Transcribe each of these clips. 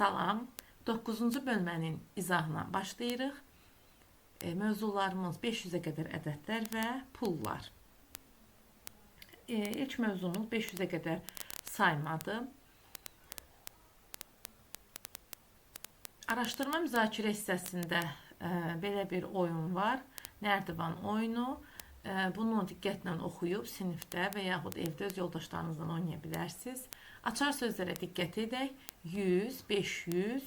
Salam, 9-cu bölmənin izahına başlayırıq. Mövzularımız 500-ə qədər ədədlər və pullar. İlk mövzumuz 500-ə qədər saymadır. Araşdırma müzakirə hissəsində belə bir oyun var. Nərdivan oyunu. Bunu diqqətlə oxuyub sinifdə və yaxud evdə öz yoldaşlarınızla oynaya bilərsiniz. Açar sözlərə diqqət edək. 100, 500,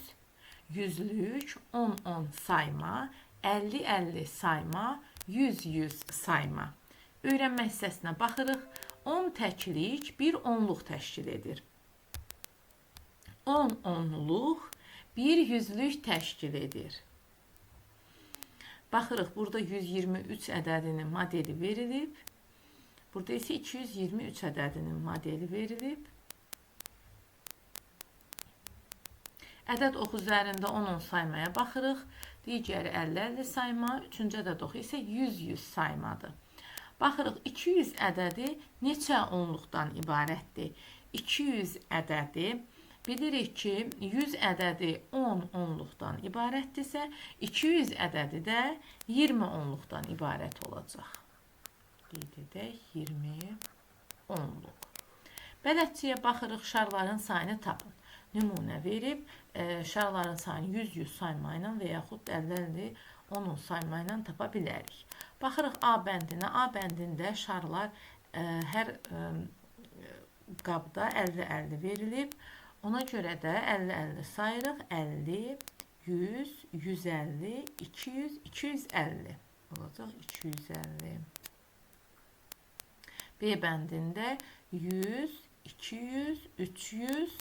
yüzlük, 10-10 sayma, 50-50 sayma, 100-100 sayma. Öyrənmə hissəsinə baxırıq. 10 təklik bir onluq təşkil edir. 10 onluq bir yüzlük təşkil edir. Baxırıq, burada 123 ədədinin modeli verilib. Burada isə 223 ədədinin modeli verilib. Ədəd oxu üzərində 10-10 saymaya baxırıq. Digəri 50-50 sayma, üçüncü ədəd oxu isə 100-100 saymadır. Baxırıq, 200 ədədi neçə onluqdan ibarətdir? 200 ədədi bilirik ki, 100 ədədi 10 onluqdan ibarətdirsə, 200 ədədi də 20 onluqdan ibarət olacaq. Qeyd edək, 20 onluq. Bələdçiyə baxırıq, şarların sayını tapın. Nümunə verib, şarların sayını 100-100 sayma ilə və yaxud 50-50 10-10 sayma ilə tapa bilərik. Baxırıq A bəndinə. A bəndində şarlar hər qabda 50-50 verilib. Ona görə də 50-50 sayırıq. 50, 100, 150, 200, 250 olacaq. 250. B bəndində 100, 200, 300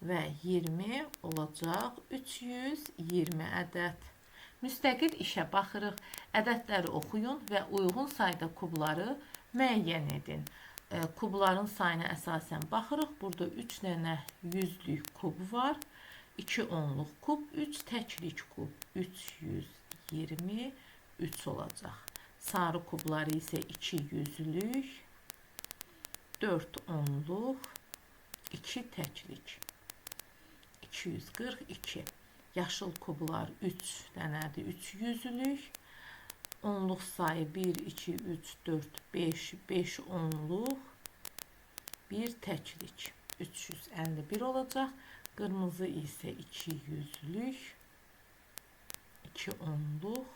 və 20 olacaq. 320 ədəd. Müstəqil işə baxırıq. Ədədləri oxuyun və uyğun sayda kubları müəyyən edin. Kubların sayına əsasən baxırıq. Burada 3 dənə yüzlük kub var. 2 onluq kub, 3 təklik kub. 323 olacaq. Sarı kubları isə 2 yüzlük, 4 onluq, 2 təklik. 242. Yaşıl kublar 3 dənədir, 3 yüzlük. Onluq sayı 1, 2, 3, 4, 5, 5 onluq, 1 təklik. 351 olacaq. Qırmızı isə 2 yüzlük, 2 onluq,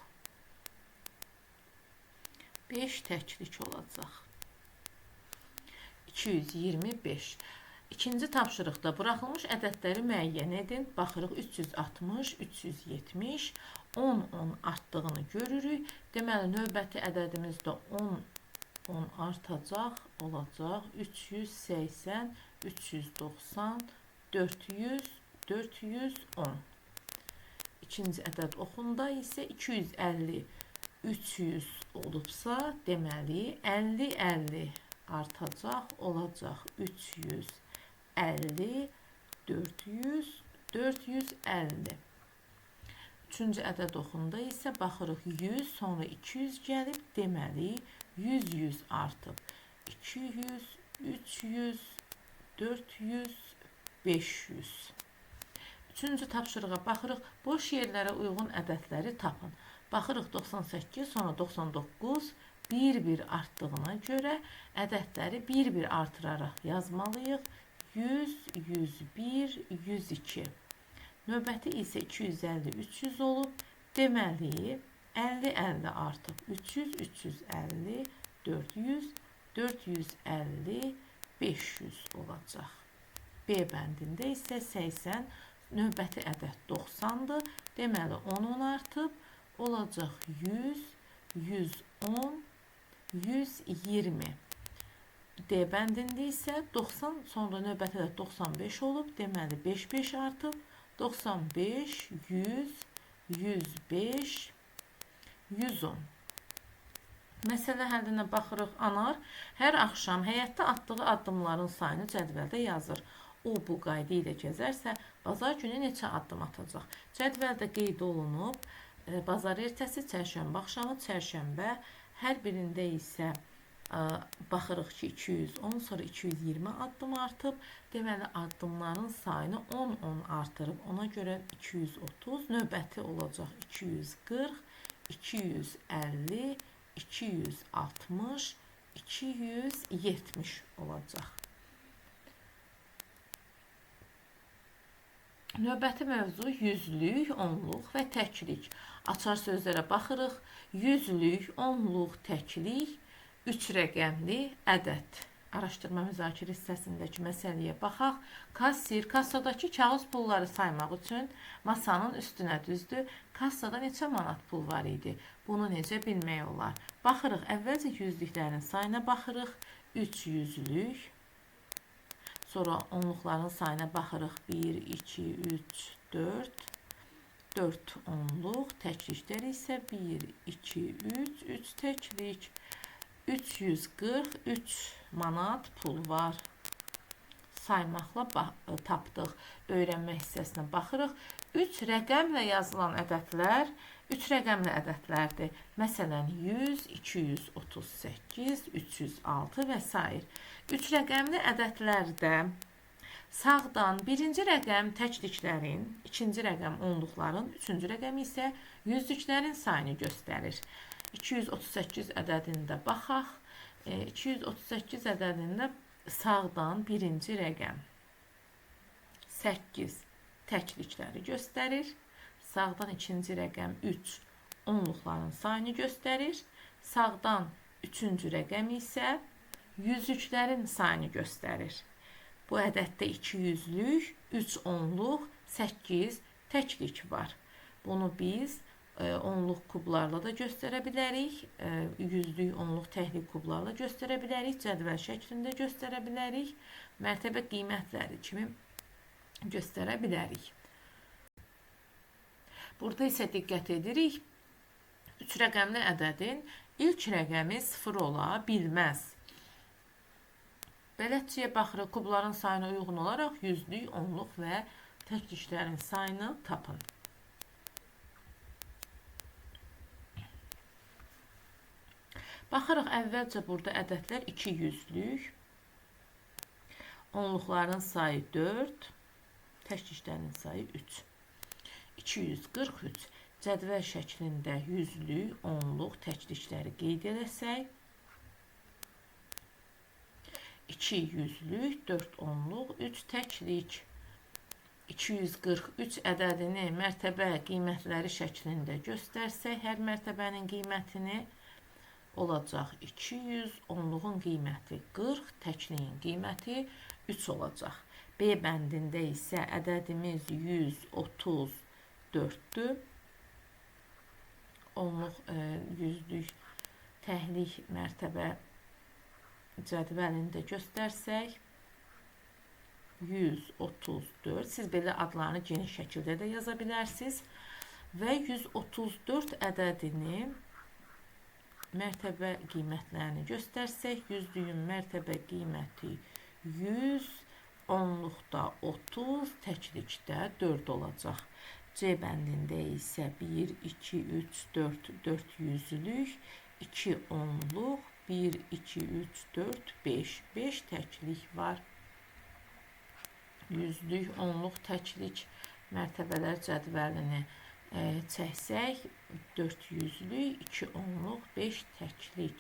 5 təklik olacaq. 225. İkinci tapşırıqda buraxılmış ədədləri müəyyən edin. Baxırıq, 360, 370, 10-10 artdığını görürük. Deməli, növbəti ədədimiz də 10-10 artacaq, olacaq. 380, 390, 400, 410. İkinci ədəd oxunda isə 250, 300 olubsa, deməli, 50-50 artacaq, olacaq. 350, 400, 450. Üçüncü ədəd oxunda isə baxırıq 100, sonra 200 gəlib, deməli 100-100 artıb. 200, 300, 400, 500. Üçüncü tapşırığa baxırıq, boş yerlərə uyğun ədədləri tapın. Baxırıq 98, sonra 99, 1-1 artdığına görə ədədləri 1-1 artıraraq yazmalıyıq. 100, 101, 102. Növbəti isə 250, 300 olub. Deməli, 50-50 artıb. 300, 350, 400, 450, 500 olacaq. B bəndində isə 80, növbəti ədəd 90-dır. Deməli, 10-10 artıb. Olacaq 100, 110, 120. D bəndində isə 90, sonra növbəti ədəd 95 olub. Deməli, 5-5 artıb. 95, 100, 105, 110. Məsələ həllinə baxırıq. Anar hər axşam həyətdə atdığı addımların sayını cədvəldə yazır. O, bu qayda ilə gəzərsə, bazar günü neçə addım atacaq? Cədvəldə qeyd olunub, bazar ertəsi, çərşənbə axşamı, çərşənbə, hər birində isə Baxırıq ki, 210, sonra 220 addım artıb. Deməli, addımların sayını 10 artırıb. Ona görə 230, növbəti olacaq 240, 250, 260, 270 olacaq. Növbəti mövzu yüzlük, onluq və təklik. Açar sözlərə baxırıq. Yüzlük, onluq, təklik, 3 rəqəmli ədəd. Araşdırma müzakirə hissəsindəki məsələyə baxaq. Kassir kassadakı kağız pulları saymaq üçün masanın üstünə düzdü. Kassada neçə manat pul var idi? Bunu necə bilmək olar? Baxırıq, əvvəlcə yüzlüklərin sayına baxırıq. 3 yüzlük. Sonra onluqların sayına baxırıq. 1, 2, 3, 4. 4 onluq. Təkliklər isə 1, 2, 3, 3 təklik. 343 manat pul var. Saymaqla tapdıq. Öyrənmə hissəsinə baxırıq. 3 rəqəmlə yazılan ədədlər 3 rəqəmli ədədlərdir. Məsələn, 100, 238, 306 və s. 3 rəqəmli ədədlərdə sağdan birinci rəqəm təkliklərin, ikinci rəqəm onluqların, üçüncü rəqəm isə yüzlüklərin sayını göstərir. 238 ədədində baxaq. 238 ədədində sağdan birinci rəqəm 8 təklikləri göstərir. Sağdan ikinci rəqəm 3 onluqların sayını göstərir. Sağdan üçüncü rəqəm isə yüzlüklərin sayını göstərir. Bu ədəddə 2 yüzlük, 3 onluq, 8 təklik var. Bunu biz onluq kublarla da göstərə bilərik. Yüzlük, onluq, təklik kublarla göstərə bilərik. Cədvəl şəklində göstərə bilərik. Mərtəbə qiymətləri kimi göstərə bilərik. Burada isə diqqət edirik. 3 rəqəmli ədədin ilk rəqəmi 0 ola bilməz. Bələdçiyə baxırıq. Kubların sayına uyğun olaraq yüzlük, onluq və təkliklərin sayını tapın. Baxırıq, əvvəlcə burada ədədlər 2 yüzlük, onluqların sayı 4, təkliklərin sayı 3. 243. Cədvəl şəklində yüzlük, onluq, təklikləri qeyd eləsək, 2 yüzlük, 4 onluq, 3 təklik. 243 ədədini mərtəbə qiymətləri şəklində göstərsək, hər mərtəbənin qiymətini olacaq 200, onluğun qiyməti 40, təkliyin qiyməti 3 olacaq. B bəndində isə ədədimiz 134-dür. Onluq, yüzlük, təklik mərtəbə cədvəlində göstərsək 134. Siz belə adlarını geniş şəkildə də yaza bilərsiniz. Və 134 ədədini mərtəbə qiymətlərini göstərsək, yüzlüyün mərtəbə qiyməti 100, onluqda 30, təklikdə 4 olacaq. C bəndində isə 1, 2, 3, 4, 4 yüzlük, 2 onluq, 1, 2, 3, 4, 5, 5 təklik var. Yüzlük, onluq, təklik mərtəbələr cədvəlini çəksək, 4 yüzlük, 2 onluq, 5 təklik.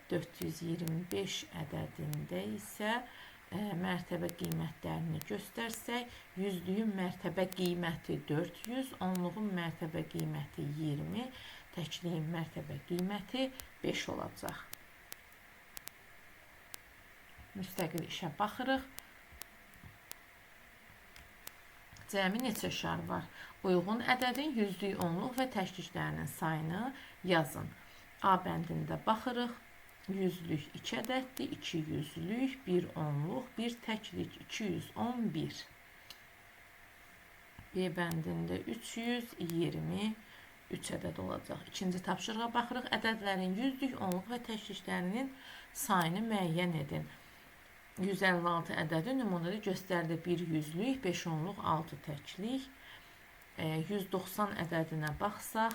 425 ədədində isə mərtəbə qiymətlərini göstərsək, yüzlüyün mərtəbə qiyməti 400, onluğun mərtəbə qiyməti 20, təkliyin mərtəbə qiyməti 5 olacaq. Müstəqil işə baxırıq. Cəmi neçə şar var? Uyğun ədədin yüzlük, onluq və təkliklərinin sayını yazın. A bəndində baxırıq. Yüzlük 2 ədəddir, 2 yüzlük, 1 onluq, 1 təklik, 211. B bəndində 323 ədəd olacaq. İkinci tapşırığa baxırıq. Ədədlərin yüzlük, onluq və təkliklərinin sayını müəyyən edin. 156 ədədi nümunədə göstərilir. 1 yüzlük, 5 onluq, 6 təklik. 190 ədədinə baxsaq,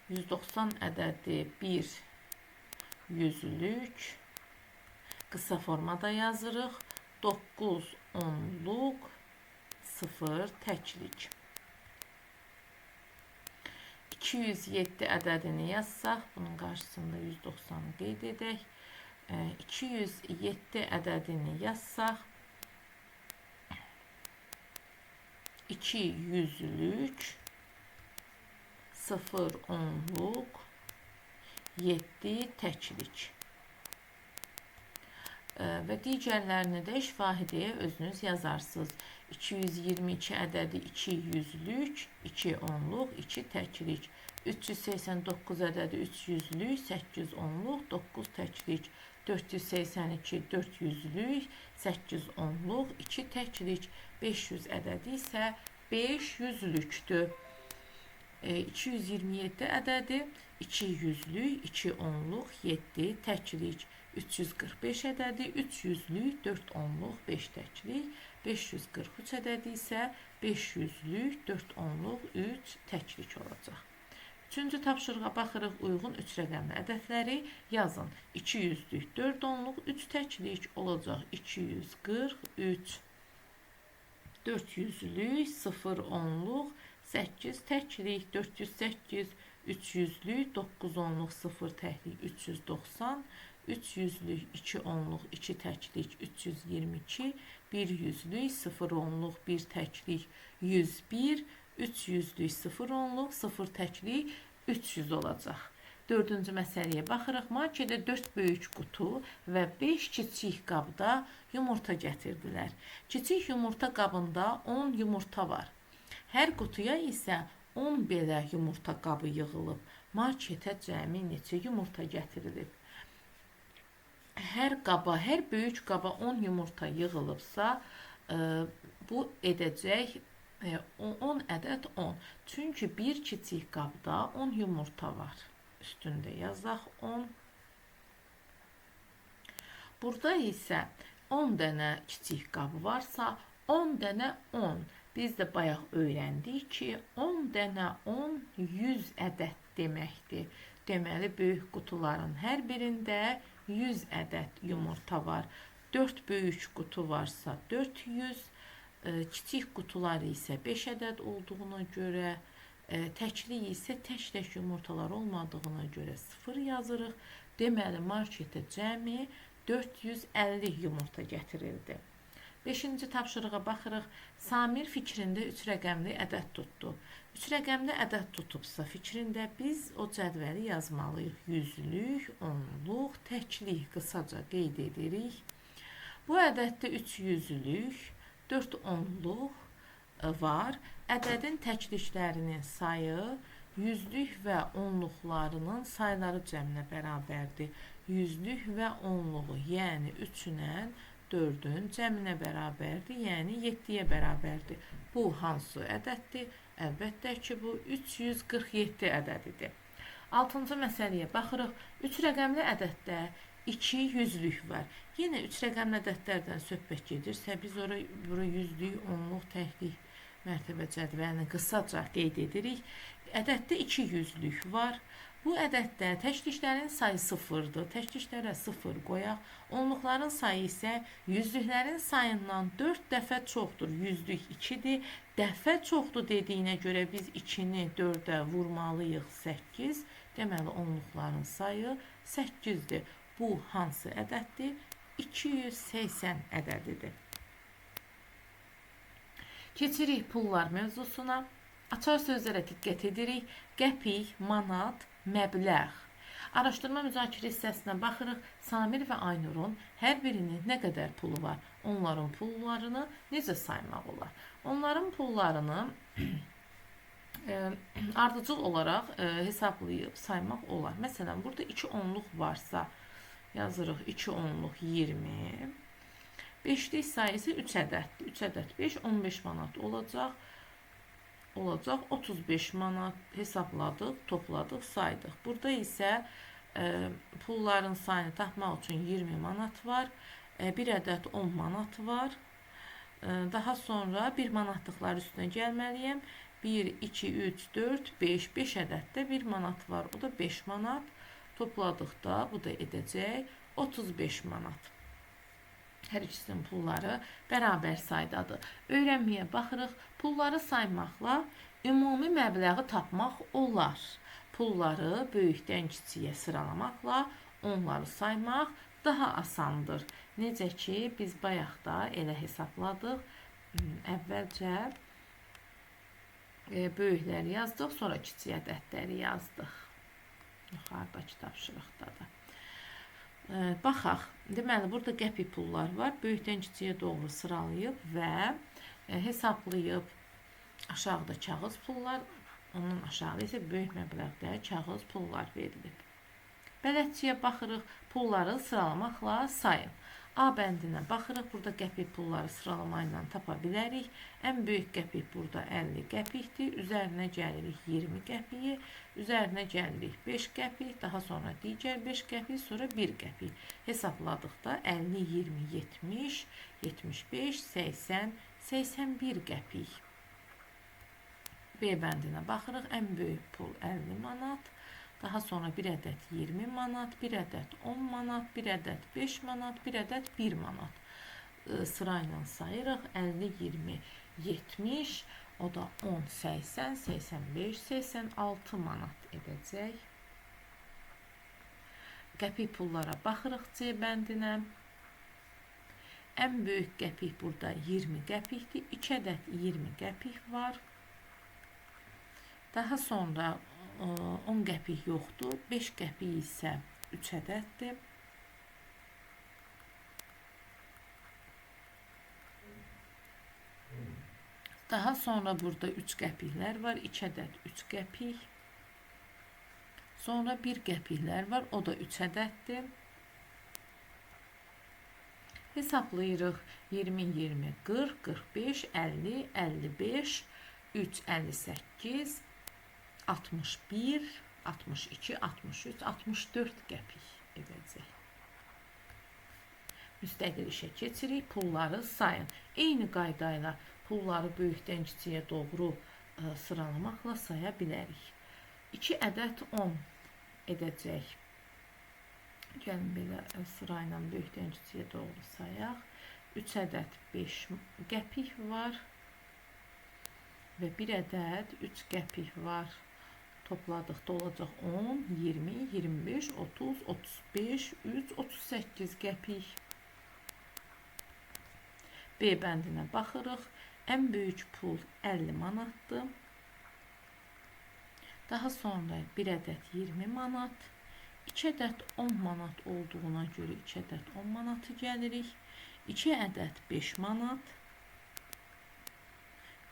190 ədədi bir yüzlük. Qısa formada yazırıq. 9 onluq 0 təklik. 207 ədədini yazsaq, bunun qarşısında 190-ı qeyd edək. 207 ədədini yazsaq, 2 yüzlük 0 onluq 7 təklik. Və digərlərini də şifahidiyə özünüz yazarsınız. 222 ədədi 2 yüzlük, 2 onluq, 2 təklik. 389 ədədi 3 yüzlük, 8 onluq, 9 təklik. 482 4 yüzlük, 8 onluq, 2 təklik. 500 ədədi isə 5 yüzlükdür. 227 ədədi 2 yüzlük, 2 onluq, 7 təklik. 345 ədədi 3 yüzlük, 4 onluq, 5 təklik. 543 ədədi isə 5 yüzlük, 4 onluq, 3 təklik olacaq. Üçüncü tapşırığa baxırıq. Uyğun 3 rəqəmli ədədləri yazın. 2 yüzlük, 4 onluq, 3 təklik olacaq. 243. 4 yüzlük, 0 onluq, 8 təklik. 408. 3 yüzlük, 9 onluq, 0 təklik. 390. 3 yüzlük, 2 onluq, 2 təklik, 322, 1 yüzlük, 0 onluq, 1 təklik, 101, 3 yüzlük, 0 onluq, 0 təklik, 300 olacaq. Dördüncü məsələyə baxırıq. Marketdə 4 böyük qutu və 5 kiçik qabda yumurta gətirdilər. Kiçik yumurta qabında 10 yumurta var. Hər qutuya isə 10 belə yumurta qabı yığılıb. Marketə cəmi neçə yumurta gətirilib? Hər böyük qaba 10 yumurta yığılıbsa, bu edəcək 10 ədəd 10. Çünki bir kiçik qabda 10 yumurta var. Üstündə yazaq 10. Burada isə 10 dənə kiçik qabı varsa, 10 dənə 10. Biz də bayaq öyrəndik ki, 10 dənə 10, 100 ədəd deməkdir. Deməli, böyük qutuların hər birində 100 ədəd yumurta var. 4 böyük qutu varsa 400, kiçik qutular isə 5 ədəd olduğuna görə, təklik isə tək-tək yumurtalar olmadığına görə 0 yazırıq. Deməli, marketə cəmi 450 yumurta gətirildi. 5-ci tapşırığa baxırıq. Samir fikrində 3 rəqəmli ədəd tutdu. 3 rəqəmli ədəd tutubsa fikrində biz o cədvəli yazmalıyıq. Yüzlük, onluq, təklik qısaca qeyd edirik. Bu ədəddə 3 yüzlük, 4 onluq var. Ədədin təkliklərinin sayı yüzlük və onluqlarının sayları cəminə bərabərdir. Yüzlük və onluğu, yəni 3-lə 4-ün cəminə bərabərdir, yəni 7-yə bərabərdir. Bu hansı ədəddir? Əlbəttə ki, bu 347 ədədidir. 6-cı məsələyə baxırıq. 3 rəqəmli ədəddə 2 yüzlük var. Yenə 3 rəqəmli ədədlərdən söhbət gedirsə, biz bura yüzlük, onluq, təklik, mərtəbə cədvəlini qısaca qeyd edirik. Ədəddə 2 yüzlük var. Bu ədəddə təkliklərin sayı 0-dır. Təkliklərə 0 qoyaq. Onluqların sayı isə yüzlüklərin sayından 4 dəfə çoxdur. Yüzlük 2-dir. Dəfə çoxdur dediyinə görə biz 2-ni 4-ə vurmalıyıq 8. Deməli, onluqların sayı 8-dir. Bu hansı ədəddir? 280 ədədidir. Keçirik pullar mövzusuna. Açar sözlərə diqqət edirik. Qəpik, manat, məbləğ. Araşdırma müzakirə hissəsinə baxırıq. Samir və Aynurun hər birinin nə qədər pulu var? Onların pullarını necə saymaq olar? Onların pullarını ardıcıl olaraq hesablayıb saymaq olar. Məsələn, burada 2 onluq varsa yazırıq 2 onluq 20. 5'lik sayı isə 3 ədəddir. 3 ədəd 5, 15 manat olacaq. 35 manat hesabladıq, topladıq, saydıq. Burada isə pulların sayını tapmaq üçün 20 manat var. Bir ədəd 10 manat var. Daha sonra 1 manatlıqlar üstünə gəlməliyəm. 1, 2, 3, 4, 5. 5 ədəddə 1 manat var. O da 5 manat. Topladıqda bu da edəcək 35 manat. Hər ikisinin pulları bərabər saydadır. Öyrənməyə baxırıq. Pulları saymaqla ümumi məbləği tapmaq olar. Pulları böyükdən kiçiyə sıralamaqla onları saymaq daha asandır. Necə ki, biz bayaq da elə hesabladıq. Əvvəlcə böyükləri yazdıq, sonra kiçik ədədləri yazdıq. Yuxarıdakı tapşırıqda da. Baxaq. Deməli, burada qəpik pullar var. Böyükdən kiçiyə doğru sıralayıb və hesablayıb. Aşağıda kağız pullar, ondan aşağıda isə böyük məbləğdə kağız pullar verilib. Bələdçiyə baxırıq. Pulları sıralamaqla sayın. A bəndinə baxırıq. Burada qəpik pulları sıralama ilə tapa bilərik. Ən böyük qəpik burada 50 qəpikdir. Üzərinə gəlirik 20 qəpiyi. Üzərinə gəlirik 5 qəpik. Daha sonra digər 5 qəpik, sonra 1 qəpik. Hesapladıqda 50, 20, 70, 75, 80, 81 qəpik. B bəndinə baxırıq. Ən böyük pul 50 manat. Daha sonra bir ədəd 20 manat, bir ədəd 10 manat, bir ədəd 5 manat, bir ədəd 1 manat. Sırayla sayırıq. 50, 20, 70, o da 10, 80, 85, 86 manat edəcək. Qəpik pullara baxırıq C bəndinə. Ən böyük qəpik burada 20 qəpikdir. 2 ədəd 20 qəpik var. Daha sonra 10 qəpik yoxdur. 5 qəpik isə 3 ədəddir. Daha sonra burada 3 qəpiklər var. 2 ədəd 3 qəpik. Sonra 1 qəpiklər var. O da 3 ədəddir. Hesablayırıq. 20, 20, 40, 45, 50, 55, 3, 58, 61, 62, 63, 64 qəpik edəcək. Müstəqil işə keçirik. Pulları sayın. Eyni qayda ilə pulları böyükdən kiçiyə doğru sıralamaqla saya bilərik. 2 ədəd 10 edəcək. Gəlin belə sırayla böyükdən kiçiyə doğru sayaq. 3 ədəd 5 qəpik var və 1 ədəd 3 qəpik var. Topladıqda olacaq 10, 20, 25, 30, 35, 3, 38 qəpik. B bəndinə baxırıq. Ən böyük pul 50 manatdır. Daha sonra 1 ədəd 20 manat. 2 ədəd 10 manat olduğuna görə 2 ədəd 10 manatı gəlirik. 2 ədəd 5 manat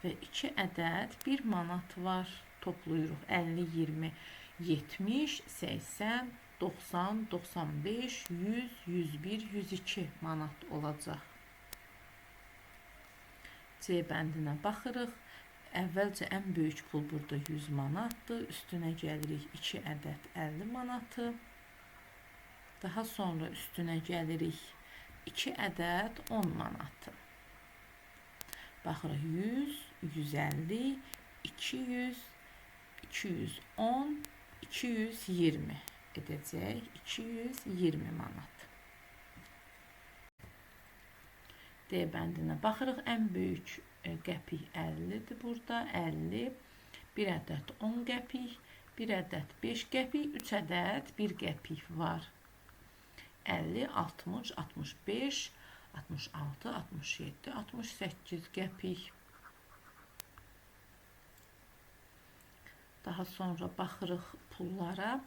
və 2 ədəd 1 manat var. Toplayırıq. 50, 20, 70, 80, 90, 95, 100, 101, 102 manat olacaq. C bəndinə baxırıq. Əvvəlcə ən böyük pul burada 100 manatdır. Üstünə gəlirik 2 ədəd 50 manatı. Daha sonra üstünə gəlirik 2 ədəd 10 manatı. Baxırıq 100, 150, 200, 210, 220 edəcək. 220 manat. D bəndinə baxırıq. Ən böyük qəpik 50-dir burada. 50, 1 ədəd 10 qəpik, 1 ədəd 5 qəpik, 3 ədəd 1 qəpik var. 50, 60, 65, 66, 67, 68 qəpik. Daha sonra baxırıq pullara.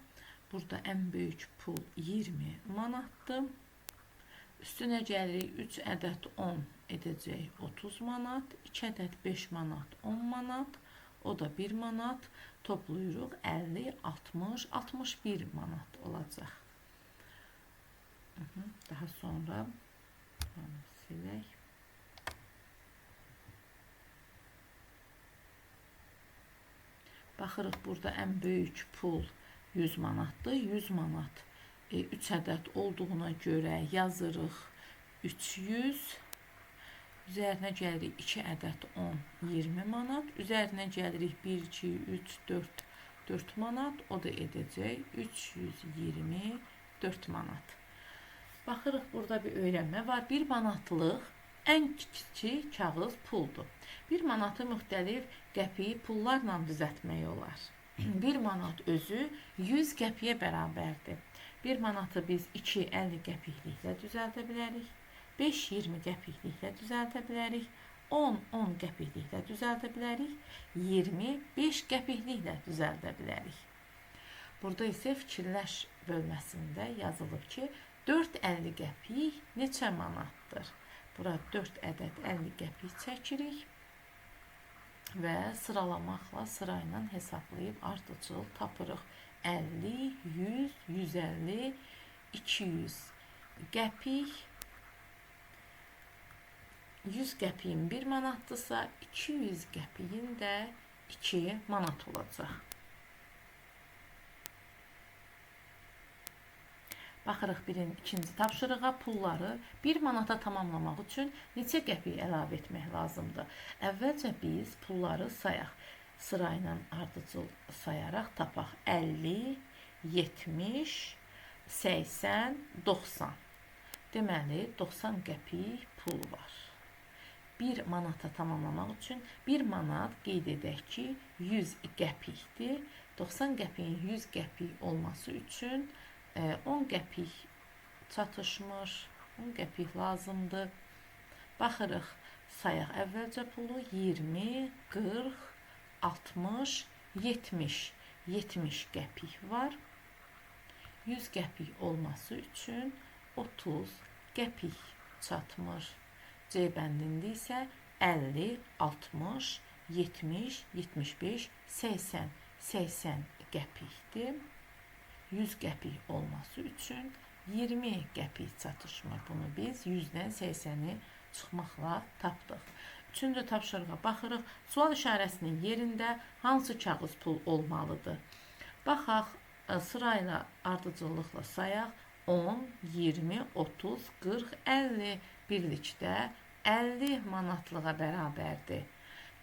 Burada ən böyük pul 20 manatdır. Üstünə gəlirik 3 ədəd 10 edəcək 30 manat. 2 ədəd 5 manat 10 manat. O da 1 manat. Toplayırıq 50, 60, 61 manat olacaq. Daha sonra silək. Baxırıq burada ən böyük pul 100 manatdır. 100 manat 3 ədəd olduğuna görə yazırıq 300. Üzərinə gəlirik 2 ədəd 10, 20 manat. Üzərinə gəlirik 1, 2, 3, 4, 4 manat. O da edəcək 324 manat. Baxırıq, burada bir öyrənmə var. 1 manatlıq ən kiçik kağız puldur. 1 manatı müxtəlif qəpik pullarla düzəltmək olar. 1 manat özü 100 qəpiyə bərabərdir. 1 manatı biz 2-50 qəpikliklə düzəldə bilərik. 5-20 qəpikliklə düzəldə bilərik. 10-10 qəpikliklə düzəldə bilərik. 25 qəpikliklə düzəldə bilərik. Burada isə fikirləş bölməsində yazılıb ki, 4-50 qəpik neçə manatdır? Bura 4 ədəd 50 qəpik çəkirik və sıralamaqla sırayla hesablayıb ardıcıl tapırıq. 50, 100, 150, 200 qəpik. 100 qəpiyin 1 manatdırsa, 200 qəpiyin də 2 manat olacaq. Baxırıq ikinci tapşırığa. Pulları 1 manata tamamlamaq üçün neçə qəpik əlavə etmək lazımdır? Əvvəlcə biz pulları sayaq. Sırayla ardıcıl sayaraq tapaq. 50, 70, 80, 90. Deməli, 90 qəpik pul var. 1 manata tamamlamaq üçün 1 manat qeyd edək ki, 100 qəpikdir. 90 qəpiyin 100 qəpik olması üçün 10 qəpik çatışmır, 10 qəpik lazımdır. Baxırıq, sayaq əvvəlcə pulu 20, 40, 60, 70, 70 qəpik var. 100 qəpik olması üçün 30 qəpik çatmır. C bəndində isə 50, 60, 70, 75, 80, 80 qəpikdir. 100 qəpik olması üçün 20 qəpik çatışmır. Bunu biz 100-dən 80-i çıxmaqla tapdıq. Üçüncü tapşırığa baxırıq. Sual işarəsinin yerində hansı kağız pul olmalıdır? Baxaq, sırayla ardıcıllıqla sayaq. 10, 20, 30, 40, 50 birlikdə 50 manatlığa bərabərdir.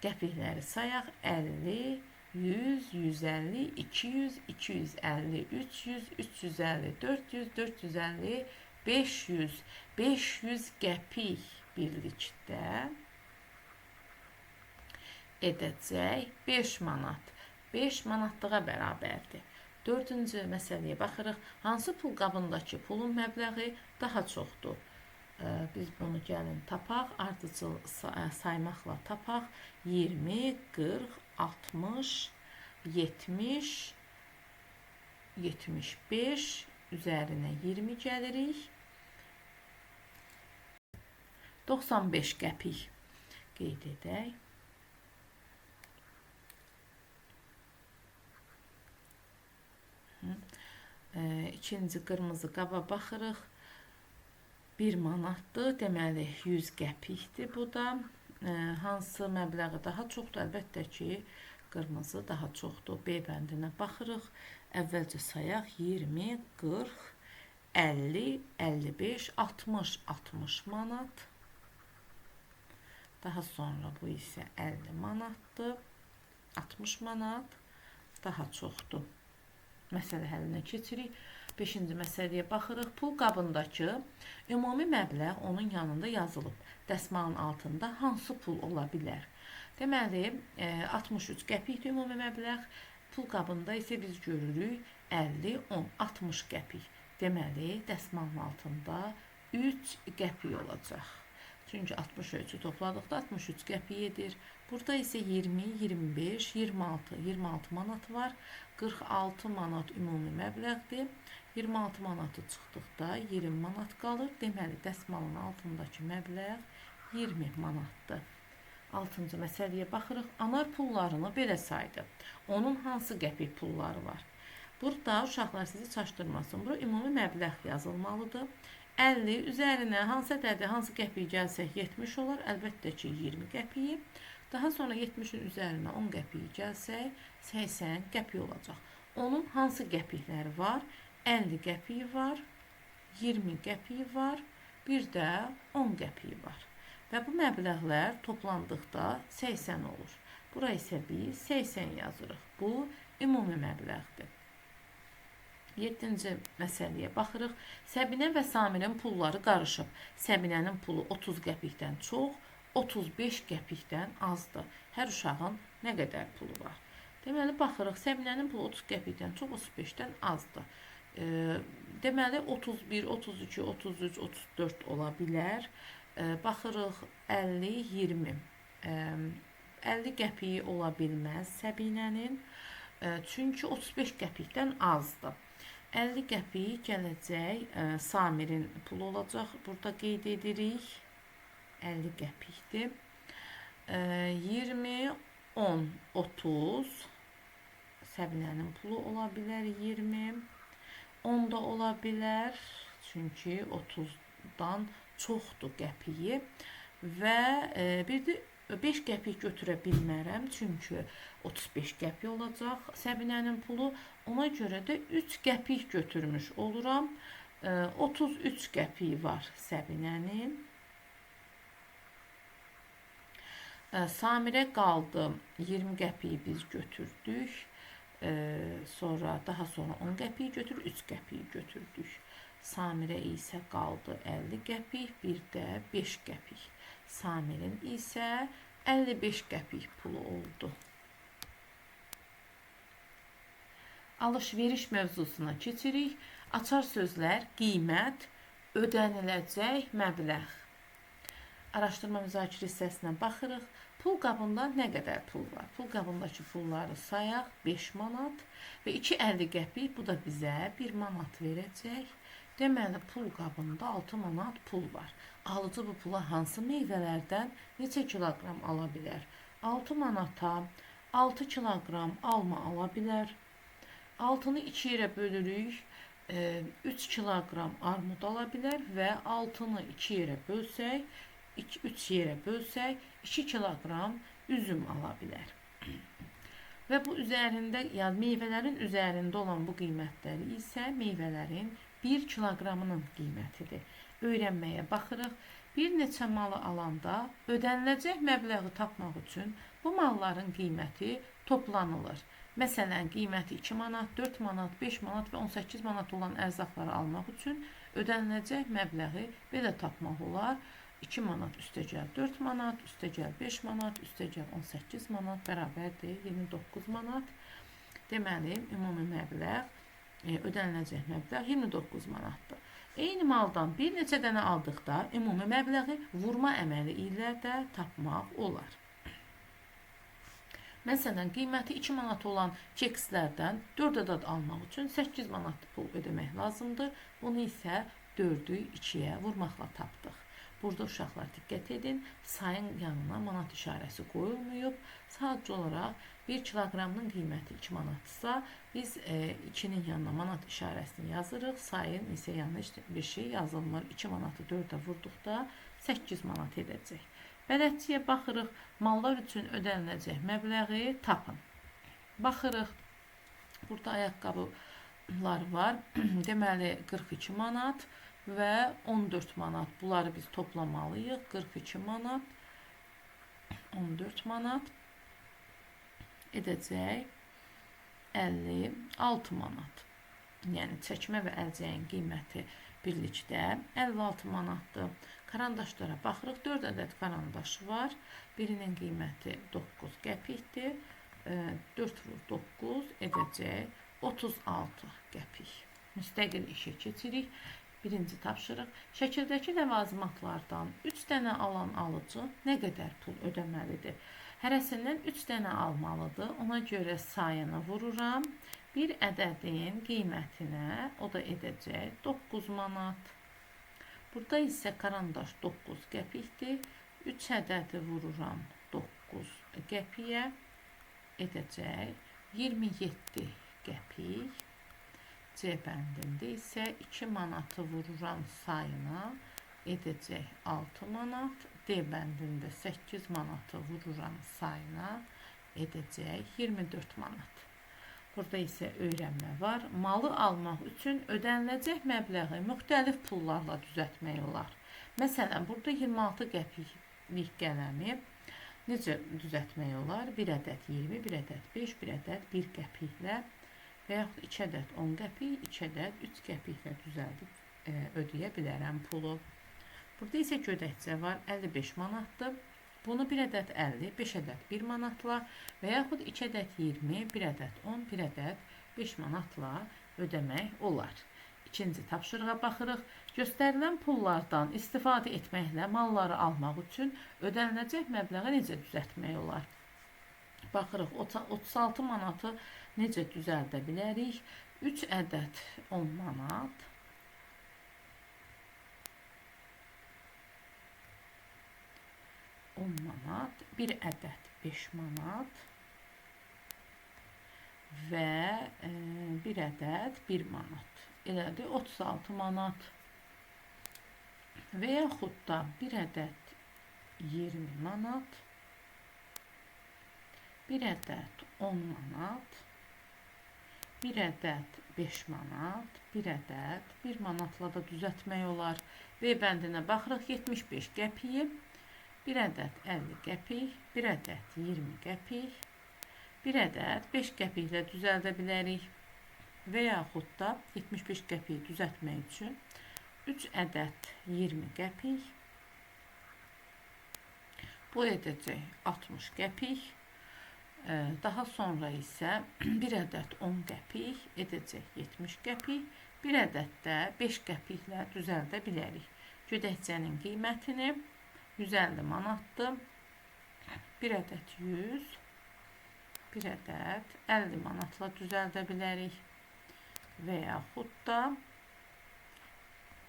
Qəpikləri sayaq. 50, 100, 150, 200, 250, 300, 350, 400, 450, 500, 500 qəpik birlikdə edəcək 5 manat. 5 manatlığa bərabərdir. Dördüncü məsələyə baxırıq. Hansı pul qabındakı pulun məbləği daha çoxdur? Biz bunu gəlin tapaq. Ardıcıl saymaqla tapaq. 20, 40, 60, 70, 75, üzərinə 20 gəlirik. 95 qəpik qeyd edək. İkinci qırmızı qaba baxırıq. 1 manatdır, deməli 100 qəpikdir bu da. Hansı məbləği daha çoxdur? Əlbəttə ki, qırmızı daha çoxdur. B bəndinə baxırıq. Əvvəlcə sayaq. 20, 40, 50, 55, 60, 60 manat. Daha sonra bu isə 50 manatdır. 60 manat daha çoxdur. Məsələ həllinə keçirik. 5-ci məsələyə baxırıq. Pul qabındakı ümumi məbləğ onun yanında yazılıb. Dəsmalın altında hansı pul ola bilər? Deməli, 63 qəpikdir ümumi məbləğ. Pul qabında isə biz görürük 50, 10, 60 qəpik. Deməli, dəsmalın altında 3 qəpik olacaq. Çünki 63-ü topladıqda 63 qəpik edir. Burada isə 20, 25, 26 manat var. 46 manat ümumi məbləğdir. 26 manatı çıxdıqda 20 manat qalır. Deməli, dəsmalın altındakı məbləğ 20 manatdır. 6-cı məsələyə baxırıq. Anar pullarını belə saydı. Onun hansı qəpik pulları var? Burada uşaqlar sizi çaşdırmasın. Bura ümumi məbləğ yazılmalıdır. 50 üzərinə hansı ədədi, hansı qəpik gəlsək 70 olar. Əlbəttə ki, 20 qəpiyi. Daha sonra 70-in üzərinə 10 qəpiyi gəlsək 80 qəpik olacaq. Onun hansı qəpikləri var? 50 qəpiyi var, 20 qəpiyi var, bir də 10 qəpiyi var. və bu məbləğlər toplandıqda 80 olur. Bura isə biz 80 yazırıq. Bu ümumi məbləğdir. 7-ci məsələyə baxırıq. Səbinə və Samirin pulları qarışıb. Səbinənin pulu 30 qəpikdən çox, 35 qəpikdən azdır. Hər uşağın nə qədər pulu var? Deməli, baxırıq. Səbinənin pulu 30 qəpikdən çox, 35-dən azdır. Deməli, 31, 32, 33, 34 ola bilər. Baxırıq, 50, 20. 50 qəpiyi ola bilməz Səbinənin. Çünki 35 qəpikdən azdır. 50 qəpik gələcək, Samirin pulu olacaq. Burada qeyd edirik. 50 qəpikdir. 20, 10, 30. Səbinənin pulu ola bilər 20. 10 da ola bilər. Çünki 30-dan çoxdur qəpiyi. Və bir də 5 qəpik götürə bilmərəm. Çünki 35 qəpik olacaq Səbinənin pulu. Ona görə də 3 qəpik götürmüş oluram. 33 qəpiyi var Səbinənin. Samirə qaldı 20 qəpiyi biz götürdük. Daha sonra 10 qəpiyi götürüb 3 qəpiyi götürdük. Samirə isə qaldı 50 qəpik, bir də 5 qəpik. Samirin isə 55 qəpik pulu oldu. Alış-veriş mövzusuna keçirik. Açar sözlər, qiymət, ödəniləcək məbləğ. Araşdırma müzakirə hissəsinə baxırıq. Pul qabında nə qədər pul var? Pul qabındakı pulları sayaq. 5 manat və 2,50 qəpik. Bu da bizə 1 manat verəcək. Deməli, pul qabında 6 manat pul var. Alıcı bu pula hansı meyvələrdən neçə kiloqram ala bilər? 6 manata 6 kiloqram alma ala bilər. 6-nı 2 yerə bölürük. 3 kiloqram armud ala bilər və 6-nı 2 yerə bölsək, 3 yerə bölsək 2 kiloqram üzüm ala bilər. Və bu üzərində, yəni meyvələrin üzərində olan bu qiymətləri isə meyvələrin 1 kiloqramının qiymətidir. Öyrənməyə baxırıq. Bir neçə malı alanda ödəniləcək məbləği tapmaq üçün bu malların qiyməti toplanılır. Məsələn, qiyməti 2 manat, 4 manat, 5 manat və 18 manat olan ərzaqları almaq üçün ödəniləcək məbləği belə tapmaq olar. 2 manat üstəgəl 4 manat, üstəgəl 5 manat, üstəgəl 18 manat bərabərdir 29 manat. Deməli, ümumi məbləğ, ödəniləcək məbləğ 29 manatdır. Eyni maldan bir neçə dənə aldıqda ümumi məbləği vurma əməli ilə də tapmaq olar. Məsələn, qiyməti 2 manat olan kekslərdən 4 ədəd almaq üçün 8 manat pul ödəmək lazımdır. Bunu isə 4-ü 2-yə vurmaqla tapdıq. Burada uşaqlar diqqət edin, sayın yanına manat işarəsi qoyulmayıb. Sadəcə olaraq 1 kiloqramının qiyməti 2 manatdırsa, biz 2-nin yanına manat işarəsini yazırıq. Sayın isə yanlış bir şey yazılmır. 2 manatı 4-ə vurduqda 8 manat edəcək. Bələdçiyə baxırıq, mallar üçün ödəniləcək məbləği tapın. Baxırıq, burada ayaqqabılar var. Deməli, 42 manat və 14 manat. Bunları biz toplamalıyıq. 42 manat, 14 manat edəcək 56 manat. Yəni, çəkmə və əlcəyin qiyməti birlikdə 56 manatdır. Karandaşlara baxırıq. 4 ədəd karandaşı var. Birinin qiyməti 9 qəpikdir. 4 vur 9 edəcək 36 qəpik. Müstəqil işə keçirik. Birinci tapşırıq. Şəkildəki ləvazimatlardan 3 dənə alan alıcı nə qədər pul ödəməlidir? Hərəsindən 3 dənə almalıdır. Ona görə sayını vururam. Bir ədədin qiymətinə, o da edəcək 9 manat. Burada isə karandaş 9 qəpikdir. 3 ədədi vururam 9 qəpiyə, edəcək 27 qəpik. C bəndində isə 2 manatı vururam sayına, edəcək 6 manat. D bəndində 8 manatı vururam sayına, edəcək 24 manat. Burada isə öyrənmə var. Malı almaq üçün ödəniləcək məbləği müxtəlif pullarla düzəltmək olar. Məsələn, burada 26 qəpik lik qələmi necə düzəltmək olar? 1 ədəd 20, 1 ədəd 5, 1 ədəd 1 qəpiklə və yaxud 2 ədəd 10 qəpik, 2 ədəd 3 qəpiklə düzəldib ödəyə bilərəm pulu. Burada isə gödəkçə var, 55 manatdır. Bunu 1 ədəd 50, 5 ədəd 1 manatla və yaxud 2 ədəd 20, 1 ədəd 10, 1 ədəd 5 manatla ödəmək olar. İkinci tapşırığa baxırıq. Göstərilən pullardan istifadə etməklə malları almaq üçün ödəniləcək məbləği necə düzəltmək olar? Baxırıq, 36 manatı necə düzəldə bilərik? 3 ədəd 10 manat, 10 manat, 1 ədəd 5 manat və 1 ədəd 1 manat. Elədir 36 manat və yaxud da 1 ədəd 20 manat, 1 ədəd 10 manat, 1 ədəd 5 manat, 1 ədəd 1 manatla da düzəltmək olar. B bəndinə baxırıq, 75 qəpiyi, 1 ədəd 50 qəpik, 1 ədəd 20 qəpik, 1 ədəd 5 qəpiklə düzəldə bilərik. Və yaxud da 75 qəpik düzəltmək üçün 3 ədəd 20 qəpik, bu edəcək 60 qəpik, daha sonra isə 1 ədəd 10 qəpik edəcək 70 qəpik, 1 ədəd də 5 qəpiklə düzəldə bilərik. Gödəkçənin qiymətini 150 manatdır, 1 ədəd 100, 1 ədəd 50 manatla düzəldə bilərik. Və yaxud da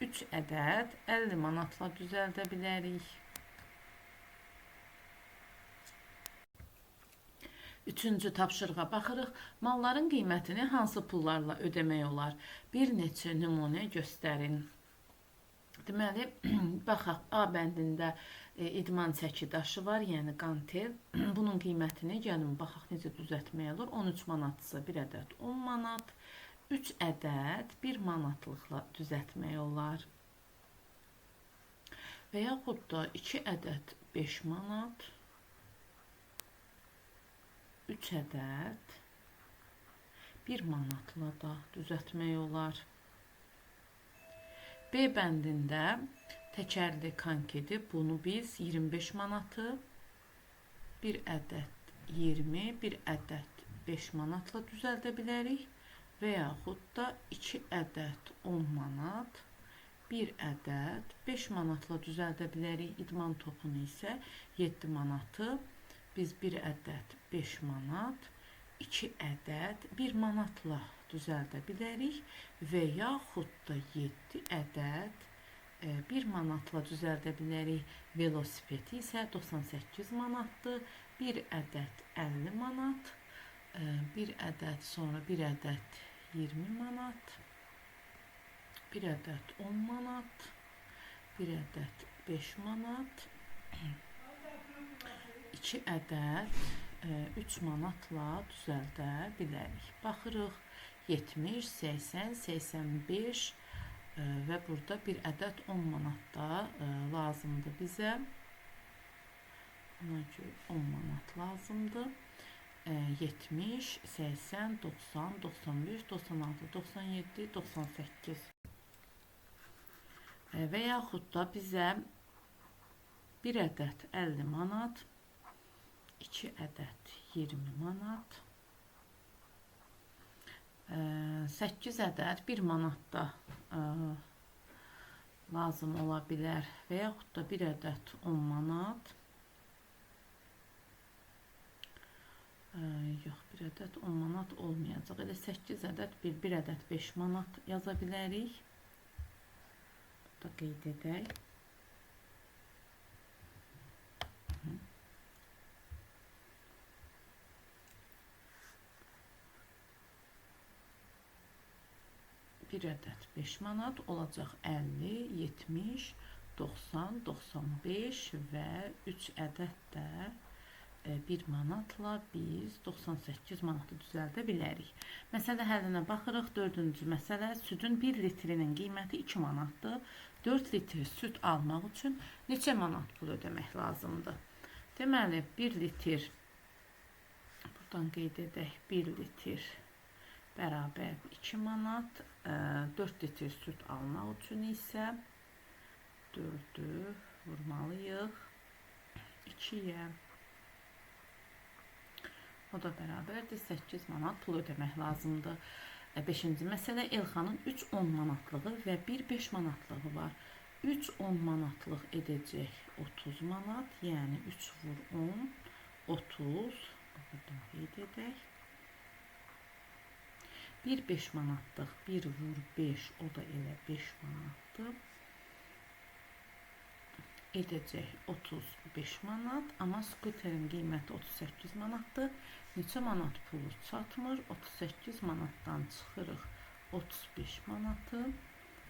3 ədəd 50 manatla düzəldə bilərik. Üçüncü tapşırığa baxırıq. Malların qiymətini hansı pullarla ödəmək olar? Bir neçə nümunə göstərin. Deməli, baxaq, A bəndində idman çəki daşı var, yəni qantel. Bunun qiymətini gəlin, baxaq necə düzəltmək olur. 13 manatsa 1 ədəd 10 manat. 3 ədəd 1 manatlıqla düzəltmək olar. Və yaxud da 2 ədəd 5 manat, 3 ədəd 1 manatla da düzəltmək olar. B bəndində təkərli konketi, bunu biz 25 manatı, 1 ədəd 20, 1 ədəd 5 manatla düzəldə bilərik. Və yaxud da 2 ədəd 10 manat, 1 ədəd 5 manatla düzəldə bilərik. İdman topunu isə 7 manatı biz 1 ədəd 5 manat, 2 ədəd 1 manatla düzəldə bilərik. Və yaxud da 7 ədəd 1 manatla düzəldə bilərik. Velosipedi isə 98 manatdır, 1 ədəd 50 manat, 1 ədəd, sonra 1 ədəd 20 manat, 1 ədəd 10 manat, 1 ədəd 5 manat, 2 ədəd 3 manatla düzəldə bilərik. Baxırıq, 70, 80, 85 və burada 1 ədəd 10 manat da lazımdır bizə. Ona görə 10 manat lazımdır. 70, 80, 90, 95, 96, 97, 98 və yaxud da bizə 1 ədəd 50 manat, 2 ədəd 20 manat, 8 ədəd 1 manat da lazım ola bilər və yaxud da 1 ədəd 10 manat, yox, 1 ədəd 10 manat olmayacaq. Elə 8 ədəd 1 ədəd 5 manat yaza bilərik. Burada qeyd edək. Bir ədəd 5 manat olacaq 50, 70, 90, 95 və 3 ədəd də 1 manatla biz 98 manatı düzəldə bilərik. Məsələ həllinə baxırıq. 4-cü məsələ, südün 1 litrinin qiyməti 2 manatdır. 4 litr süt almaq üçün neçə manat pul ödəmək lazımdır? Deməli, 1 litr, buradan qeyd edək, 1 litr bərabər 2 manat, 4 litr süt almaq üçün isə 4'ü vurmalıyıq 2'yə. O da bərabərdir 8 manat pul ödəmək lazımdır. 5-ci məsələ, Elxanın 3 10 manatlığı və 1 5 manatlığı var. 3 10 manatlıq edəcək 30 manat, yəni 3 vur 10, 30. Buradan qeyd edək. 1 5 manatlıq, 1 vur 5, o da elə 5 manatdır. Edəcək 35 manat, amma skuterin qiyməti 38 manatdır. Neçə manat pulu çatmır? 38 manatdan çıxırıq 35 manatı,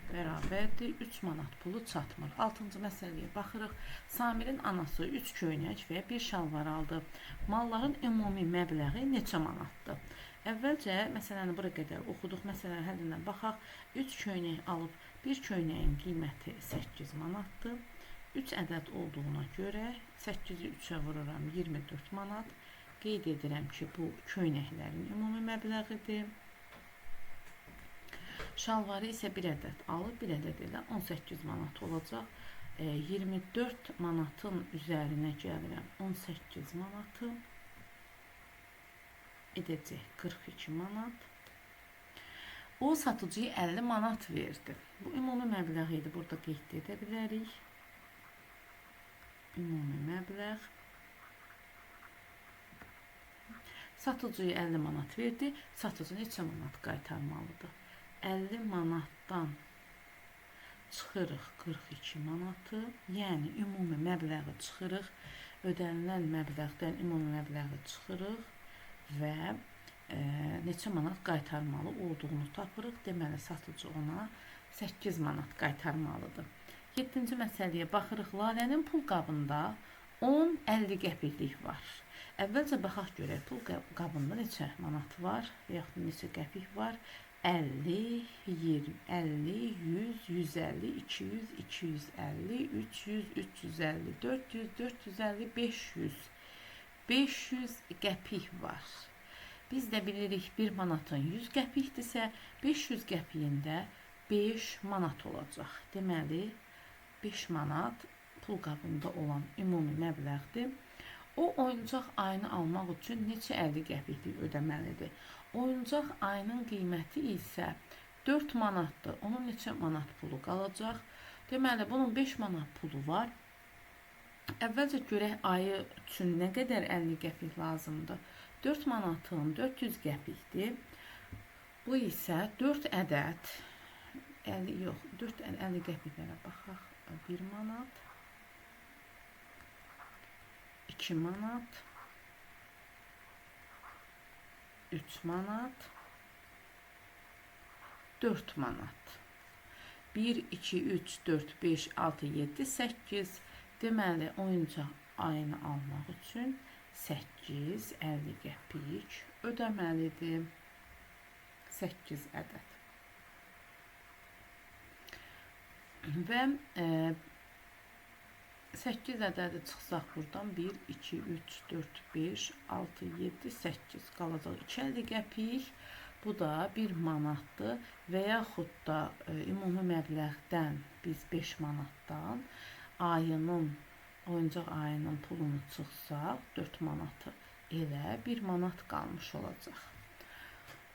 bərabərdir 3 manat pulu çatmır. 6-cı məsələyə baxırıq. Samirin anası 3 köynək və 1 şalvar aldı. Malların ümumi məbləği neçə manatdır? Əvvəlcə məsələni bura qədər oxuduq. Məsələni həllinə baxaq. 3 köynək alıb, bir köynəyin qiyməti 8 manatdır. 3 ədəd olduğuna görə 8'i 3'ə vururam 24 manat. Qeyd edirəm ki, bu köynəklərin ümumi məbləğidir. Şalvarı isə 1 ədəd alıb, 1 ədəd ilə 18 manat olacaq. 24 manatın üzərinə gəlirəm 18 manatı. Edəcək 42 manat. O satıcıya 50 manat verdi. Bu ümumi məbləğ idi. Burada qeyd edə bilərik. Ümumi məbləğ. Satıcıya 50 manat verdi. Satıcı neçə manat qaytarmalıdır? 50 manatdan çıxırıq 42 manatı. Yəni ümumi məbləği çıxırıq. Ödənilən məbləğdən ümumi məbləği çıxırıq və neçə manat qaytarmalı olduğunu tapırıq. Deməli, satıcı ona 8 manat qaytarmalıdır. 7-ci məsələyə baxırıq. Lalənin pul qabında 10-50 qəpiklik var. Əvvəlcə baxaq görək, pul qabında neçə manat var və yaxud neçə qəpik var? 50, 20, 50, 100, 150, 200, 250, 300, 350, 400, 450, 500. 500 qəpik var. Biz də bilirik 1 manatın 100 qəpikdirsə, 500 qəpiyində 5 manat olacaq. Deməli, 5 manat pul qabında olan ümumi məbləğdir. O oyuncaq ayını almaq üçün neçə 50 qəpiklik ödəməlidir? Oyuncaq ayının qiyməti isə 4 manatdır. Onun neçə manat pulu qalacaq? Deməli, bunun 5 manat pulu var. Əvvəlcə görək ayı üçün nə qədər 50 qəpik lazımdır? 4 manatın 400 qəpikdir. Bu isə 4 ədəd 50 qəpiklərə baxaq. 1 manat, 2 manat, 3 manat, 4 manat. 1, 2, 3, 4, 5, 6, 7, 8. Deməli, oyuncaq ayını almaq üçün 8, 50 qəpik ödəməlidir. 8 ədəd. Və 8 ədədi çıxsaq buradan 1, 2, 3, 4, 5, 6, 7, 8 qalacaq 2,50 qəpik. Bu da 1 manatdır və yaxud da ümumi məbləğdən biz 5 manatdan oyuncaq ayının pulunu çıxsaq 4 manatı elə 1 manat qalmış olacaq.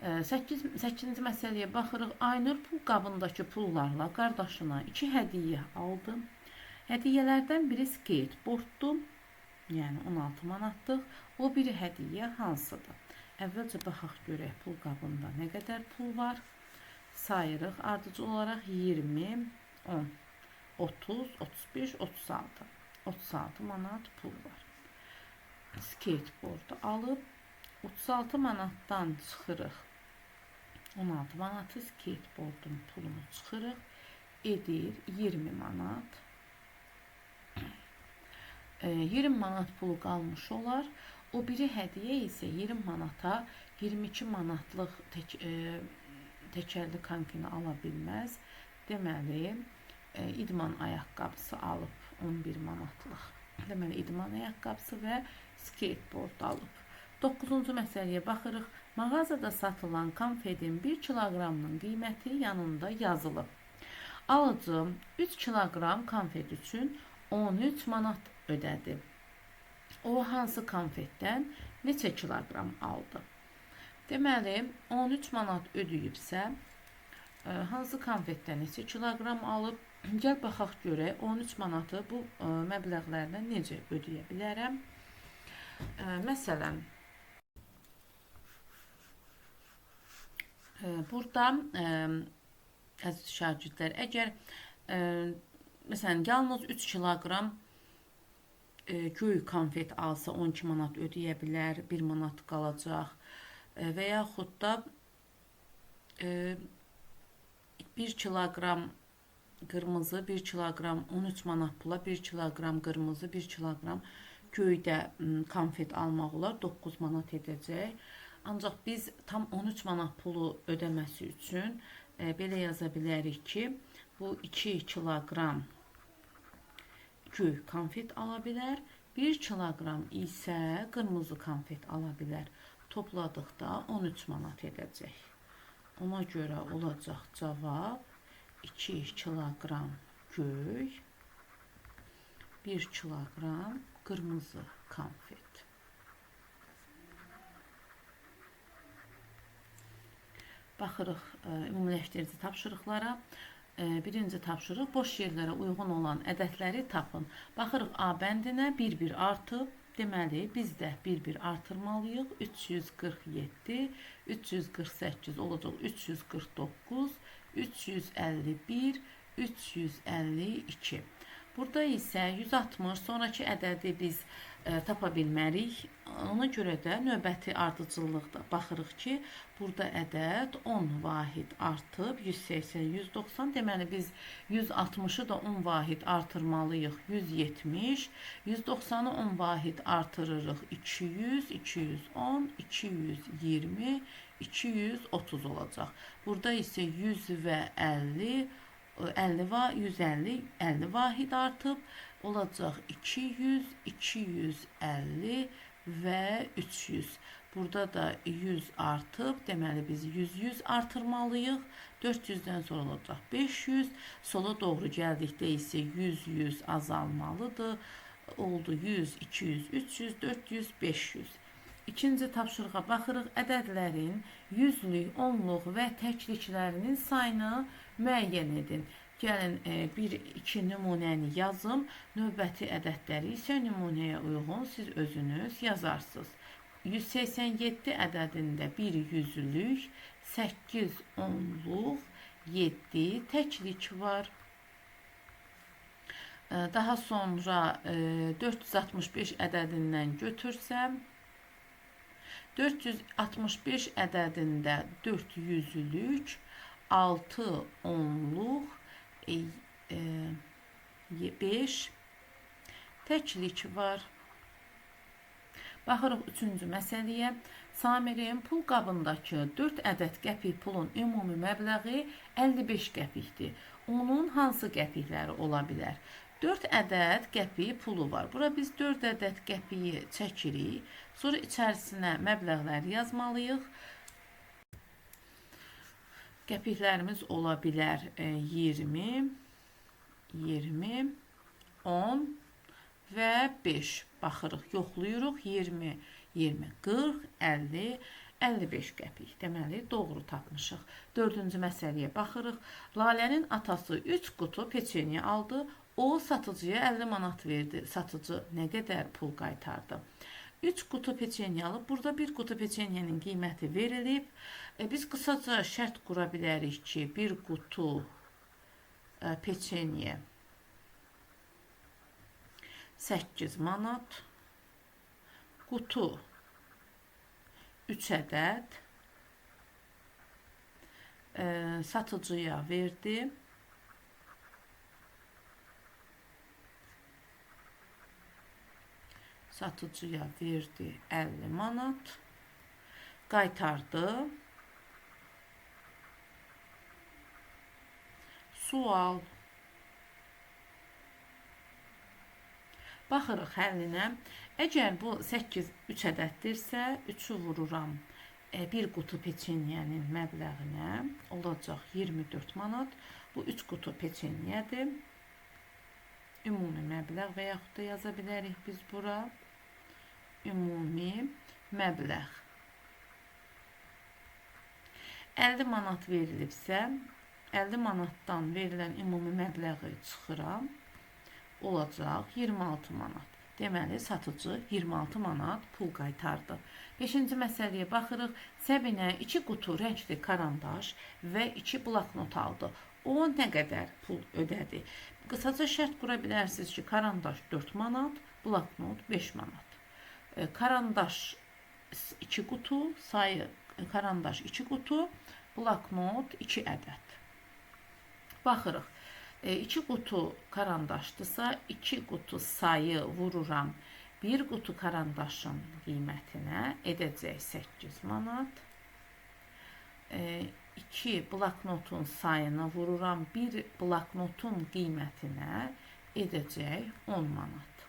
8-ci məsələyə baxırıq. Aynur pul qabındakı pullarla qardaşına 2 hədiyyə aldı. Hədiyyələrdən biri skateboarddur, yəni 16 manatlıq. O biri hədiyyə hansıdır? Əvvəlcə baxaq görək pul qabında nə qədər pul var. Sayırıq ardıcı olaraq 20, 10, 30, 35, 36. 36 manat pul var. Skateboardu alıb 36 manatdan çıxırıq. 16 manatı skateboardun pulunu çıxırıq. Edir 20 manat. 20 manat pulu qalmış olar. O biri hədiyyə isə 20 manata 22 manatlıq təkərli kankini ala bilməz. Deməli, idman ayaqqabısı alıb 11 manatlıq. Deməli idman ayaqqabısı və skateboard alıb. 9-cu məsələyə baxırıq. Mağazada satılan konfetin 1 kiloqramının qiyməti yanında yazılıb. Alıcı 3 kiloqram konfet üçün 13 manat ödədi. O hansı konfetdən neçə kiloqram aldı? Deməli 13 manat ödəyibsə, hansı konfetdən neçə kiloqram alıb? Gəl baxaq görək 13 manatı bu məbləğlərlə necə ödəyə bilərəm? Məsələn, burada əziz şagirdlər, əgər məsələn yalnız 3 kiloqram göy konfet alsa 12 manat ödəyə bilər, 1 manat qalacaq və yaxud da 1 kiloqram qırmızı, 1 kiloqram 13 manat pula, 1 kiloqram qırmızı, 1 kiloqram göydə konfet almaq olar, 9 manat edəcək. Ancaq biz tam 13 manat pulu ödəməsi üçün belə yaza bilərik ki, bu 2 kiloqram göy konfet ala bilər, 1 kiloqram isə qırmızı konfet ala bilər. Topladıqda 13 manat edəcək. Ona görə olacaq cavab 2 kiloqram göy, 1 kiloqram qırmızı konfet. Baxırıq ümumiləşdirici tapşırıqlara. Birinci tapşırıq, boş yerlərə uyğun olan ədədləri tapın. Baxırıq A bəndinə 1-1 artıb. Deməli, biz də 1-1 artırmalıyıq. 347, 348 olacaq 349, 351, 352. Burada isə 160, sonraki ədədi biz tapa bilmərik. Ona görə də növbəti ardıcıllıqda baxırıq ki, burada ədəd 10 vahid artıb, 180, 190. Deməli, biz 160-ı da 10 vahid artırmalıyıq, 170. 190-ı 10 vahid artırırıq, 200, 210, 220, 230 olacaq. Burada isə 100 və 50, 150, 50 vahid artıb, olacaq 200, 250 və 300. Burada da 100 artıb, deməli biz 100 artırmalıyıq. 400-dən sonra olacaq 500. Sola doğru gəldikdə isə 100 azalmalıdır. Oldu 100, 200, 300, 400, 500. İkinci tapşırığa baxırıq. Ədədlərin yüzlük, onluq və təkliklərinin sayını müəyyən edin. Gəlin bir-iki nümunəni yazım. Növbəti ədədləri isə nümunəyə uyğun siz özünüz yazarsınız. 187 ədədində 1 yüzlük, 8 onluq, 7 təklik var. Daha sonra 465 ədədindən götürsəm, 465 ədədində 4 yüzlük, 6 onluq, 5 təklik var. Baxırıq 3-cü məsələyə. Samirin pul qabındakı 4 ədəd qəpik pulun ümumi məbləği 55 qəpikdir. Onun hansı qəpikləri ola bilər? 4 ədəd qəpik pulu var. Bura biz 4 ədəd qəpiyi çəkirik. Sonra içərisinə məbləğləri yazmalıyıq. Qəpiklərimiz ola bilər 20, 20, 10 və 5. Baxırıq, yoxlayırıq. 20, 20, 40, 50, 55 qəpik. Deməli, doğru tapmışıq. 4-cü məsələyə baxırıq. Lalənin atası 3 qutu peçeniya aldı. O satıcıya 50 manat verdi. Satıcı nə qədər pul qaytardı? 3 qutu peçeniya alıb. Burada bir qutu peçeniyanın qiyməti verilib. Biz qısaca şərt qura bilərik ki, bir qutu peçeniya 8 manat, qutu 3 ədəd satıcıya verdi. Satıcıya verdi 50 manat, qaytardı. Sual: Baxırıq həllinə. Əgər bu 8 3 ədəddirsə, 3-ü vururam bir qutu peçenyenin məbləğinə, olacaq 24 manat. Bu 3 qutu peçenyədir. Ümumi məbləğ və yaxud da yaza bilərik biz bura. Ümumi məbləğ 50 manat verilibsə, 50 manatdan verilən ümumi məbləği çıxıram, olacaq 26 manat. Deməli, satıcı 26 manat pul qaytardı. 5-ci məsələyə baxırıq. Səbinə 2 qutu rəngli karandaş və 2 bloknot aldı. O nə qədər pul ödədi? Qısaca şərt qura bilərsiniz ki, karandaş 4 manat, bloknot 5 manat. Karandaş 2 qutu, sayı karandaş 2 qutu, bloknot 2 ədəd. Baxırıq. 2 qutu karandaşdırsa, 2 qutu sayı vururam. 1 qutu karandaşın qiymətinə edəcək 8 manat. 2 bloknotun sayını vururam. 1 bloknotun qiymətinə edəcək 10 manat.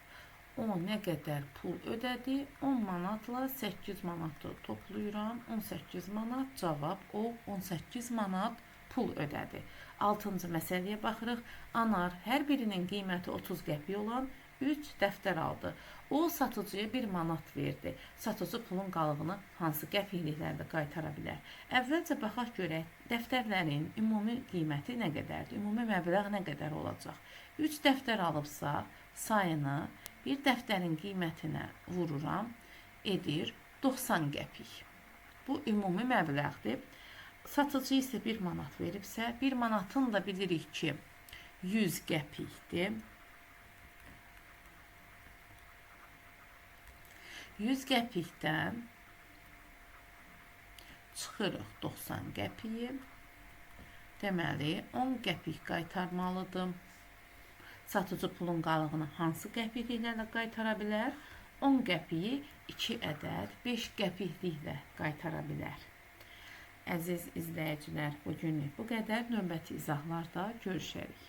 O nə qədər pul ödədi? 10 manatla 8 manatı toplayıram. 18 manat. Cavab o 18 manat pul ödədi. 6-cı məsələyə baxırıq. Anar hər birinin qiyməti 30 qəpik olan 3 dəftər aldı. O satıcıya 1 manat verdi. Satıcı pulun qalığını hansı qəpikliklərdə qaytara bilər? Əvvəlcə baxaq görək, dəftərlərin ümumi qiyməti nə qədərdir? Ümumi məbləğ nə qədər olacaq? 3 dəftər alıbsa, sayını bir dəftərin qiymətinə vururam, edir 90 qəpik. Bu ümumi məbləğdir. Satıcı isə 1 manat veribsə, 1 manatın da bilirik ki, 100 qəpikdir. 100 qəpikdən çıxırıq 90 qəpiyi. Deməli, 10 qəpik qaytarmalıdır. Satıcı pulun qalığını hansı qəpikliklərlə qaytara bilər? 10 qəpiyi 2 ədəd 5 qəpikliklə qaytara bilər. Əziz izləyicilər, bugünlük bu qədər. Növbəti izahlarda görüşərik.